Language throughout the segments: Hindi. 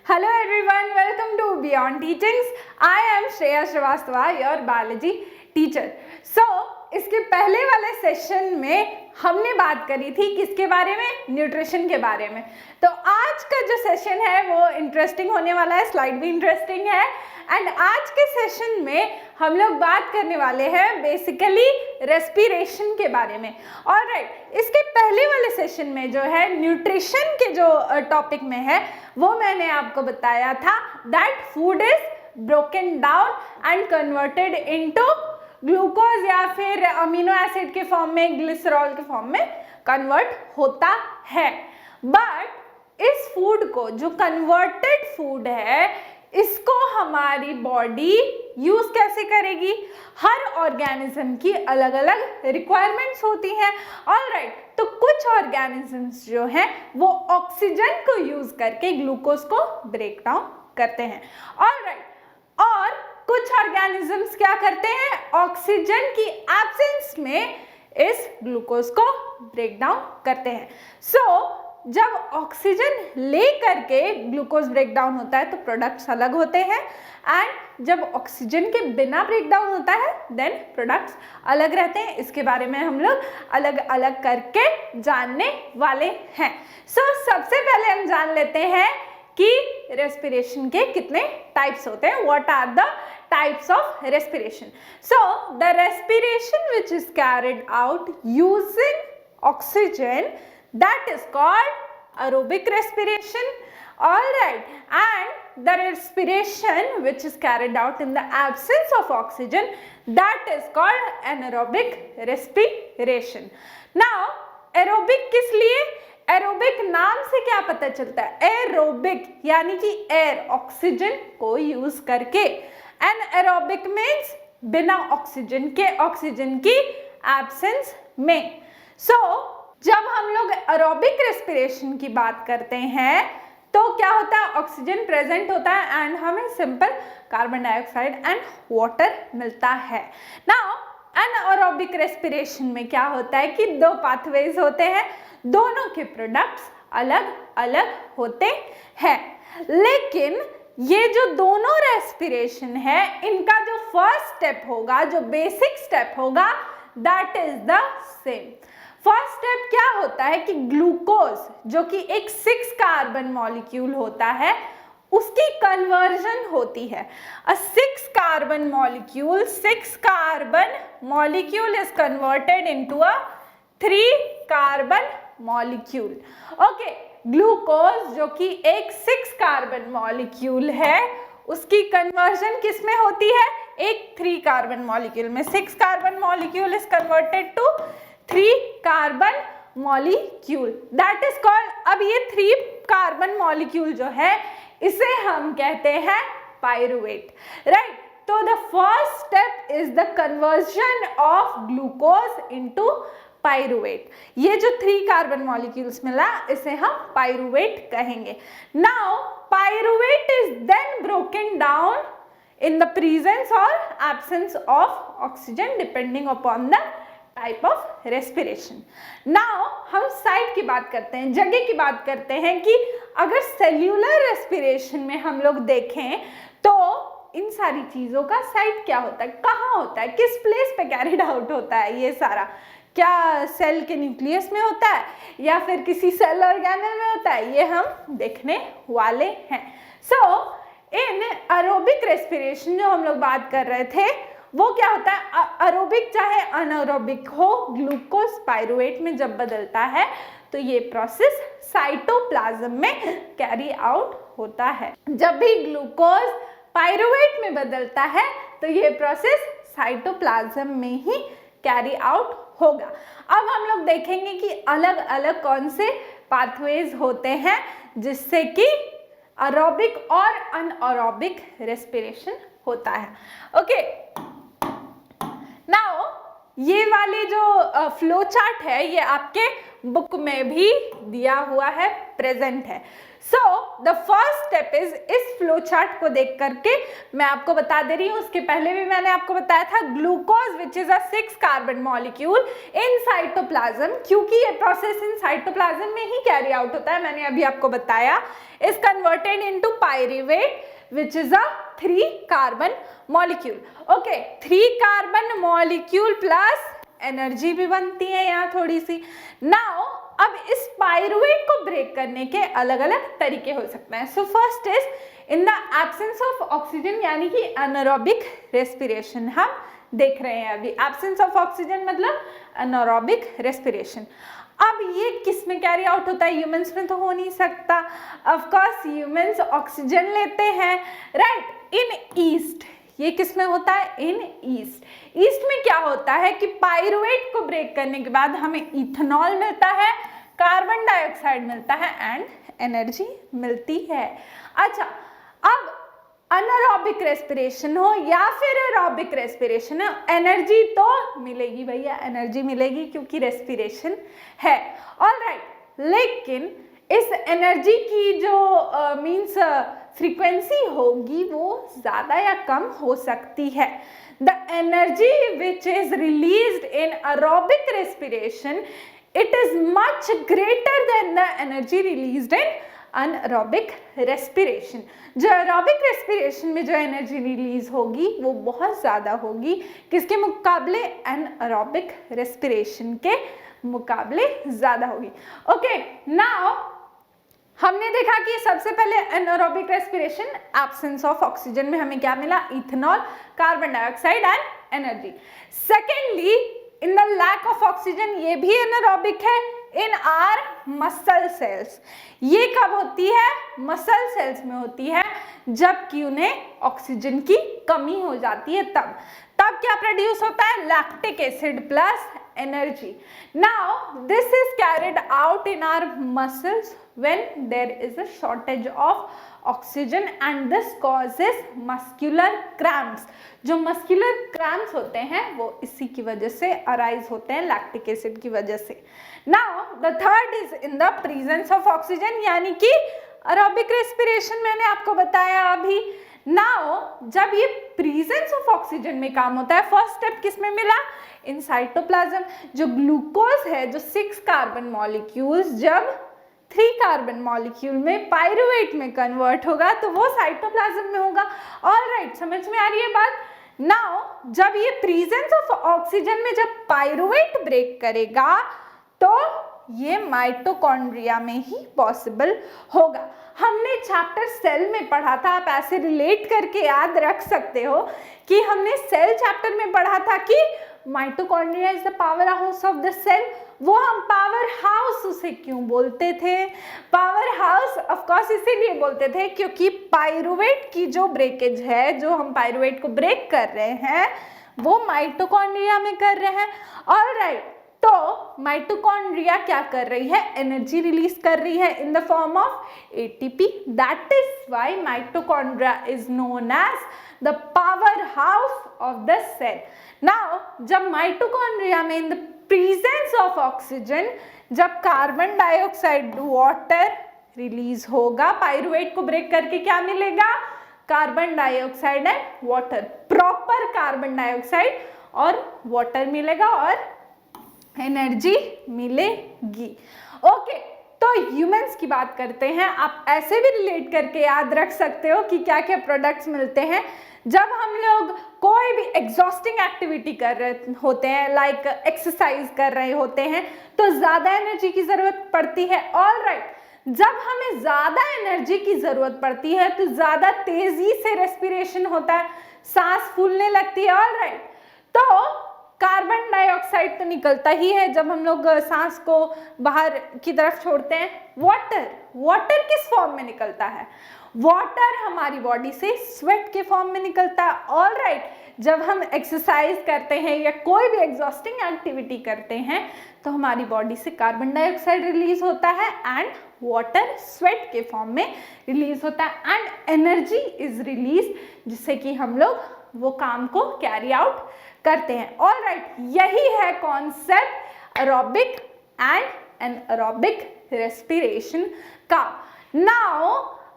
Hello everyone, welcome to Beyond Teachings. I am Shreya Srivastava, your biology teacher. So, इसके पहले वाले सेशन में हमने बात करी थी किसके बारे में? न्यूट्रिशन के बारे में. तो आज का जो सेशन है वो इंटरेस्टिंग होने वाला है, स्लाइड भी इंटरेस्टिंग है. एंड आज के सेशन में हम लोग बात करने वाले हैं बेसिकली रेस्पिरेशन के बारे में. ऑलराइट, इसके पहले वाले सेशन में जो है न्यूट्रिशन के जो टॉपिक में है वो मैंने आपको बताया था that food is broken down and converted into glucose या फिर अमीनो एसिड के फॉर्म में, ग्लिसरॉल के फॉर्म में कन्वर्ट होता है. बट इस फूड को, जो कन्वर्टेड फूड है, इसको हमारी बॉडी यूज कैसे करेगी? हर ऑर्गेनिज्म की अलग अलग रिक्वायरमेंट्स होती हैं. ऑलराइट, तो कुछ ऑर्गेनिजम्स जो हैं वो ऑक्सीजन को यूज करके ग्लूकोज को ब्रेक डाउन करते हैं. ऑलराइट, और कुछ ऑर्गेनिजम्स क्या करते हैं? ऑक्सीजन की एब्सेंस में इस ग्लूकोज को ब्रेक डाउन करते हैं. सो जब ऑक्सीजन ले करके ग्लूकोज ब्रेक डाउन होता है तो प्रोडक्ट्स अलग होते हैं, एंड जब ऑक्सीजन के बिना ब्रेक डाउन होता है देन प्रोडक्ट्स अलग रहते हैं. इसके बारे में हम लोग अलग अलग करके जानने वाले हैं. सो सबसे पहले हम जान लेते हैं कि रेस्पिरेशन के कितने टाइप्स होते हैं. What are the types of respiration? So the respiration which is carried out using oxygen, that is called aerobic respiration. All right, and the respiration which is carried out in the absence of oxygen, that is called anaerobic respiration. Now aerobic किस लिए? एरोबिक नाम से क्या पता चलता है? एरोबिक यानी कि एयर, ऑक्सीजन को यूज करके. एंड एरोबिक मीन्स बिना ऑक्सीजन के, ऑक्सीजन की एब्सेंस में. सो जब हम लोग एरोबिक रेस्पिरेशन की बात करते हैं तो क्या होता है? ऑक्सीजन प्रेजेंट होता है एंड हमें simple carbon dioxide and water मिलता है. नाउ एनाएरोबिक रेस्पिरेशन में क्या होता है कि दो पाथवेज होते हैं, दोनों के प्रोडक्ट्स अलग अलग होते हैं. लेकिन ये जो दोनों रेस्पिरेशन है इनका जो फर्स्ट स्टेप होगा, जो बेसिक स्टेप होगा, that is the same. First step क्या होता है कि ग्लूकोज जो कि एक 6 कार्बन मॉलिक्यूल होता है उसकी कन्वर्जन होती है. अ 6 carbon molecule is converted into a 3 carbon molecule. Okay, glucose जो कि एक 6 कार्बन मॉलिक्यूल है उसकी कन्वर्जन किस में होती है? एक 3 कार्बन मॉलिक्यूल में. 6 carbon molecule is converted to 3 carbon molecule, that is called. अब ये 3 कार्बन मॉलिक्यूल जो है इसे हम कहते हैं पाइरुवेट. राइट, तो the first step is the conversion of glucose into pyruvate. ये जो 3 कार्बन मॉलिक्यूल्स मिला इसे हम पाइरुवेट कहेंगे. Now pyruvate is then broken down in the presence or absence of oxygen depending upon the type of respiration. Now हम साइट की बात करते हैं, जगह की बात करते हैं कि अगर सेल्यूलर रेस्पिरेशन में हम लोग देखें तो इन सारी चीजों का साइट क्या होता है, कहाँ होता है, किस प्लेस पे कैरिड आउट होता है ये सारा? क्या सेल के न्यूक्लियस में होता है या फिर किसी सेल ऑर्गेनल में होता है? ये हम देखने वाले हैं. सो इन एरोबिक रेस्पिरेशन जो हम लोग बात कर रहे थे वो क्या होता है? एरोबिक चाहे अनएरोबिक हो, ग्लूकोज पाइरुवेट में जब बदलता है तो ये प्रोसेस साइटोप्लाज्म में कैरी आउट होता है. जब भी ग्लूकोज पाइरुवेट में बदलता है तो ये प्रोसेस साइटोप्लाज्म में ही कैरी आउट होगा. अब हम लोग देखेंगे कि अलग अलग कौन से पाथवेज होते हैं जिससे कि एरोबिक और अनएरोबिक रेस्पिरेशन होता है. ओके, नाउ ये वाली जो फ्लो चार्ट है ये आपके बुक में भी दिया हुआ है, प्रेजेंट है. So the first step is, इस फ्लो चार्ट को देख करके मैं आपको बता दे रही हूँ, उसके पहले भी मैंने आपको बताया था, glucose which is a 6 carbon molecule in cytoplasm, क्योंकि ये प्रोसेस इन साइटोप्लाज्म में ही कैरी आउट होता है, मैंने अभी आपको बताया, is converted into pyruvate which is a 3 carbon molecule. Okay, 3 carbon molecule plus energy भी बनती है यहाँ थोड़ी सी। नाउ अब इस पायरुवेट को ब्रेक करने के अलग अलग तरीके हो सकते हैं। So first is in the absence of oxygen, यानी कि एनारोबिक रेस्पिरेशन हम देख रहे हैं अभी। एब्सेंस ऑफ ऑक्सीजन मतलब एनारोबिक रेस्पिरेशन। अब ये किस में कैरी आउट होता है? ह्यूमंस में तो हो नहीं सकता, ऑफ कोर्स ह्यूमंस ऑक्सीजन लेते हैं, राइट, इन ईस्ट। ये किस में होता है? इन ईस्ट। ईस्ट में क्या होता है कि पायरुवेट को ब्रेक करने के बाद हमें इथेनॉल मिलता है, कार्बन डाइऑक्साइड मिलता है एंड एनर्जी मिलती है। अच्छा, अब अनएरोबिक रेस्पिरेशन हो या फिर एरोबिक रेस्पिरेशन हो, एनर्जी तो मिलेगी भैया, एनर्जी मिलेगी क्योंकि रेस्पिरेशन है। ऑलराइट, लेकिन इस एनर्जी की जो मीन्स फ्रीक्वेंसी होगी वो ज़्यादा या कम हो सकती है। The energy which is released in aerobic respiration, it is much greater than the energy released in anaerobic respiration. जो एरोबिक रेस्पिरेशन में जो एनर्जी रिलीज होगी वो बहुत ज़्यादा होगी, किसके मुकाबले? एनएरोबिक रेस्पिरेशन के मुकाबले ज़्यादा होगी। ओके, नाउ हमने देखा कि सबसे पहले anaerobic respiration, absence of oxygen में हमें क्या मिला? Ethanol, carbon dioxide and energy. Secondly, in the lack of oxygen, ये भी एनारोबिक है इन आर मसल सेल्स। ये कब होती है? मसल सेल्स में होती है, जबकि उन्हें ऑक्सीजन की कमी हो जाती है। तब क्या प्रोड्यूस होता है? Lactic acid plus energy. Now this is carried out in our muscles when there is a shortage of oxygen and this causes muscular cramps. जो muscular cramps होते हैं वो इसी की वजह से arise होते हैं, lactic acid की वजह से। Now the third is in the presence of oxygen, यानी कि aerobic respiration मैंने आपको बताया अभी। नाउ जब ये प्रेजेंस ऑफ ऑक्सीजन में काम होता है, फर्स्ट स्टेप किस में मिला? In cytoplasm. जो ग्लूकोज है, जो 6 कार्बन मॉलिक्यूल्स जब 3 कार्बन मॉलिक्यूल में पायरुवेट में कन्वर्ट होगा तो वो साइटोप्लाज्म में होगा। ऑलराइट, समझ में आ रही है बात? नाउ जब ये प्रेजेंस ऑफ ऑक्सीजन में जब पायरुवेट ब्रेक करेगा तो ये माइटोकॉन्ड्रिया में ही पॉसिबल होगा। हमने चैप्टर सेल में पढ़ा था, आप ऐसे रिलेट करके याद रख सकते हो कि हमने सेल चैप्टर में पढ़ा था कि mitochondria is the power house of the cell. वो हम पावर हाउस उसे क्यों बोलते थे? पावर हाउस ऑफ कोर्स इसीलिए बोलते थे क्योंकि पायरुवेट की जो ब्रेकेज है, जो हम पायरुवेट को ब्रेक कर रहे हैं वो माइटोकॉन्ड्रिया में कर रहे हैं। ऑलराइट, तो माइटोकॉन्ड्रिया क्या कर रही है? एनर्जी रिलीज कर रही है in the form of ATP. That is why mitochondria is known as the power house of the cell. Now जब माइटोकॉन्ड्रिया में in the presence of oxygen जब कार्बन डाइऑक्साइड वाटर रिलीज होगा, पायरुवेट को ब्रेक करके क्या मिलेगा? Carbon dioxide and water, proper carbon dioxide और वाटर मिलेगा और एनर्जी मिलेगी। ओके, तो ह्यूमंस की बात करते हैं। आप ऐसे भी रिलेट करके याद रख सकते हो कि क्या क्या प्रोडक्ट्स मिलते हैं जब हम लोग कोई भी एग्जॉस्टिंग एक्टिविटी कर रहे होते हैं, लाइक एक्सरसाइज कर रहे होते हैं, तो ज़्यादा एनर्जी की ज़रूरत पड़ती है। ऑलराइट, जब हमें ज़्यादा एनर्जी की ज़रूरत पड़ती है तो ज़्यादा तेज़ी से रेस्पिरेशन होता है, सांस फूलने लगती है। ऑलराइट, तो कार्बन डाइऑक्साइड तो निकलता ही है जब हम लोग सांस को बाहर की तरफ छोड़ते हैं। वाटर किस फॉर्म में निकलता है? वाटर हमारी बॉडी से स्वेट के फॉर्म में निकलता है। ऑलराइट, जब हम एक्सरसाइज करते हैं या कोई भी एग्जॉस्टिंग एक्टिविटी करते हैं तो हमारी बॉडी से कार्बन डाइऑक्साइड रिलीज होता है एंड वाटर स्वेट के फॉर्म में रिलीज होता है एंड एनर्जी इज रिलीज, जिससे कि हम लोग वो काम को कैरी आउट करते हैं। ऑलराइट, यही है concept aerobic and anaerobic respiration का। नाउ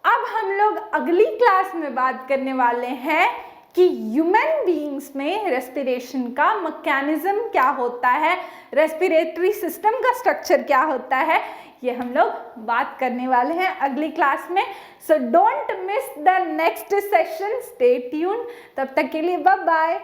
अब हम लोग अगली क्लास में बात करने वाले हैं कि ह्यूमन बीइंग्स में रेस्पिरेशन का मैकेनिज्म क्या होता है, रेस्पिरेटरी सिस्टम का स्ट्रक्चर क्या होता है, ये हम लोग बात करने वाले हैं अगली क्लास में। So don't miss the next session, stay tune. तब तक के लिए बाय बाय।